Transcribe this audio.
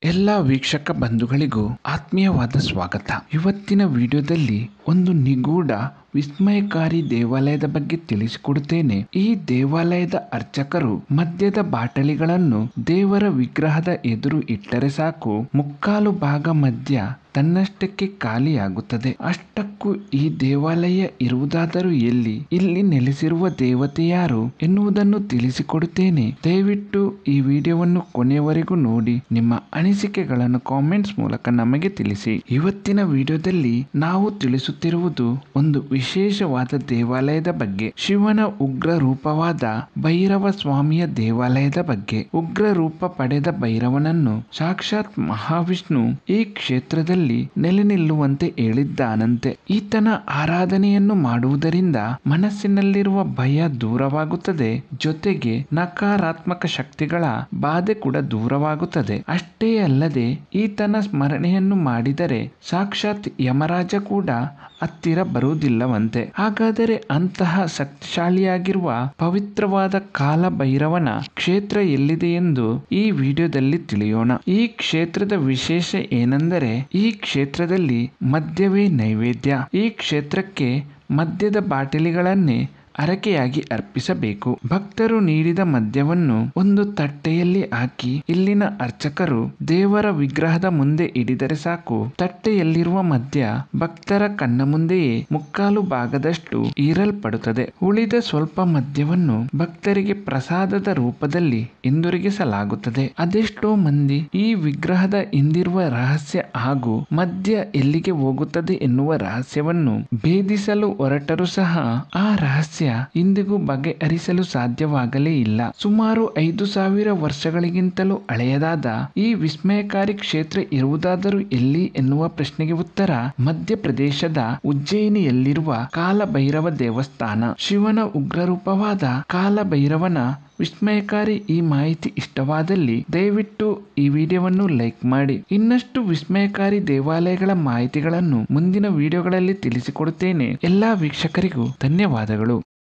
ಎಲ್ಲ ವೀಕ್ಷಕ ಬಂಧುಗಳಿಗೂ ಆತ್ಮೀಯವಾದ ಸ್ವಾಗತ. ಇವತ್ತಿನ ವಿಡಿಯೋದಲ್ಲಿ ಒಂದು ನಿಗೂಢ ವಿಸ್ಮಯಕಾರಿ ದೇವಾಲಯದ ಬಗ್ಗೆ ತಿಳಿಸಿಕೊಡುತ್ತೇನೆ. ಈ ದೇವಾಲಯದ ಅರ್ಚಕರು ಮದ್ಯದ ಬಾಟಲಿಗಳನ್ನು ದೇವರ ವಿಗ್ರಹದ ಎದುರು ಇಟ್ಟರೆ ಸಾಕು, ಮುಕ್ಕಾಲು ಭಾಗ ಮದ್ಯ ತನ್ನಷ್ಟಕ್ಕೆ ಖಾಲಿಯಾಗುತ್ತದೆ. ಅಷ್ಟಕ್ಕೂ ಈ ದೇವಾಲಯ ಇರುವುದಾದರೂ ಎಲ್ಲಿ, ಇಲ್ಲಿ ನೆಲೆಸಿರುವ ದೇವತೆ ಯಾರು ಎನ್ನುವುದನ್ನು ತಿಳಿಸಿಕೊಡುತ್ತೇನೆ. ದಯವಿಟ್ಟು ಈ ವಿಡಿಯೋವನ್ನು ಕೊನೆಯವರೆಗೂ ನೋಡಿ ನಿಮ್ಮ ಅನಿಸಿಕೆಗಳನ್ನು ಕಾಮೆಂಟ್ಸ್ ಮೂಲಕ ನಮಗೆ ತಿಳಿಸಿ. ಇವತ್ತಿನ ವಿಡಿಯೋದಲ್ಲಿ ನಾವು ತಿಳಿಸುತ್ತಿರುವುದು ಒಂದು ವಿಶೇಷವಾದ ದೇವಾಲಯದ ಬಗ್ಗೆ, ಶಿವನ ಉಗ್ರ ರೂಪವಾದ ಭೈರವ ಸ್ವಾಮಿಯ ದೇವಾಲಯದ ಬಗ್ಗೆ. ಉಗ್ರ ರೂಪ ಪಡೆದ ಭೈರವನನ್ನು ಸಾಕ್ಷಾತ್ ಮಹಾವಿಷ್ಣು ಈ ಕ್ಷೇತ್ರದಲ್ಲಿ ನೆಲೆ ನಿಲ್ಲುವಂತೆ ಹೇಳಿದ್ದಾನಂತೆ. ಈತನ ಆರಾಧನೆಯನ್ನು ಮಾಡುವುದರಿಂದ ಮನಸ್ಸಿನಲ್ಲಿರುವ ಭಯ ದೂರವಾಗುತ್ತದೆ, ಜೊತೆಗೆ ನಕಾರಾತ್ಮಕ ಶಕ್ತಿಗಳ ಬಾಧೆ ಕೂಡ ದೂರವಾಗುತ್ತದೆ. ಅಷ್ಟೇ ಅಲ್ಲದೆ ಈತನ ಸ್ಮರಣೆಯನ್ನು ಮಾಡಿದರೆ ಸಾಕ್ಷಾತ್ ಯಮರಾಜ ಕೂಡ ಹತ್ತಿರ ಬರುವುದಿಲ್ಲವಂತೆ. ಹಾಗಾದರೆ ಅಂತಹ ಶಕ್ತಿಶಾಲಿಯಾಗಿರುವ ಪವಿತ್ರವಾದ ಕಾಲ ಭೈರವನ ಕ್ಷೇತ್ರ ಎಲ್ಲಿದೆ ಎಂದು ಈ ವಿಡಿಯೋದಲ್ಲಿ ತಿಳಿಯೋಣ. ಈ ಕ್ಷೇತ್ರದ ವಿಶೇಷ ಏನೆಂದರೆ ಈ ಕ್ಷೇತ್ರದಲ್ಲಿ ಮದ್ಯವೇ ನೈವೇದ್ಯ. ಈ ಕ್ಷೇತ್ರಕ್ಕೆ ಮದ್ಯದ ಬಾಟಲಿಗಳನ್ನೇ ಹರಕೆಯಾಗಿ ಅರ್ಪಿಸಬೇಕು. ಭಕ್ತರು ನೀಡಿದ ಮದ್ಯವನ್ನು ಒಂದು ತಟ್ಟೆಯಲ್ಲಿ ಹಾಕಿ ಇಲ್ಲಿನ ಅರ್ಚಕರು ದೇವರ ವಿಗ್ರಹದ ಮುಂದೆ ಇಡಿದರೆ ಸಾಕು, ತಟ್ಟೆಯಲ್ಲಿರುವ ಮದ್ಯ ಭಕ್ತರ ಕಣ್ಣ ಮುಂದೆಯೇ ಮುಕ್ಕಾಲು ಭಾಗದಷ್ಟು ಹೀರಲ್ಪಡುತ್ತದೆ. ಉಳಿದ ಸ್ವಲ್ಪ ಮದ್ಯವನ್ನು ಭಕ್ತರಿಗೆ ಪ್ರಸಾದದ ರೂಪದಲ್ಲಿ ಹಿಂದಿರುಗಿಸಲಾಗುತ್ತದೆ. ಅದೆಷ್ಟೋ ಮಂದಿ ಈ ವಿಗ್ರಹದ ಹಿಂದಿರುವ ರಹಸ್ಯ ಹಾಗೂ ಮದ್ಯ ಎಲ್ಲಿಗೆ ಹೋಗುತ್ತದೆ ಎನ್ನುವ ರಹಸ್ಯವನ್ನು ಭೇದಿಸಲು ಹೊರಟರೂ ಸಹ ಆ ರಹಸ್ಯ ಇಂದಿಗೂ ಬಗೆಹರಿಸಲು ಸಾಧ್ಯವಾಗಲೇ ಇಲ್ಲ. ಸುಮಾರು 5,000 ವರ್ಷಗಳಿಗಿಂತಲೂ ಹಳೆಯದಾದ ಈ ವಿಸ್ಮಯಕಾರಿ ಕ್ಷೇತ್ರ ಇರುವುದಾದರೂ ಎಲ್ಲಿ ಎನ್ನುವ ಪ್ರಶ್ನೆಗೆ ಉತ್ತರ ಮಧ್ಯಪ್ರದೇಶದ ಉಜ್ಜಯಿನಿಯಲ್ಲಿರುವ ಕಾಲಭೈರವ ದೇವಸ್ಥಾನ. ಶಿವನ ಉಗ್ರರೂಪವಾದ ಕಾಲಭೈರವನ ವಿಸ್ಮಯಕಾರಿ ಈ ಮಾಹಿತಿ ಇಷ್ಟವಾದಲ್ಲಿ ದಯವಿಟ್ಟು ಈ ವಿಡಿಯೋವನ್ನು ಲೈಕ್ ಮಾಡಿ. ಇನ್ನಷ್ಟು ವಿಸ್ಮಯಕಾರಿ ದೇವಾಲಯಗಳ ಮಾಹಿತಿಗಳನ್ನು ಮುಂದಿನ ವಿಡಿಯೋಗಳಲ್ಲಿ ತಿಳಿಸಿಕೊಡುತ್ತೇನೆ. ಎಲ್ಲಾ ವೀಕ್ಷಕರಿಗೂ ಧನ್ಯವಾದಗಳು.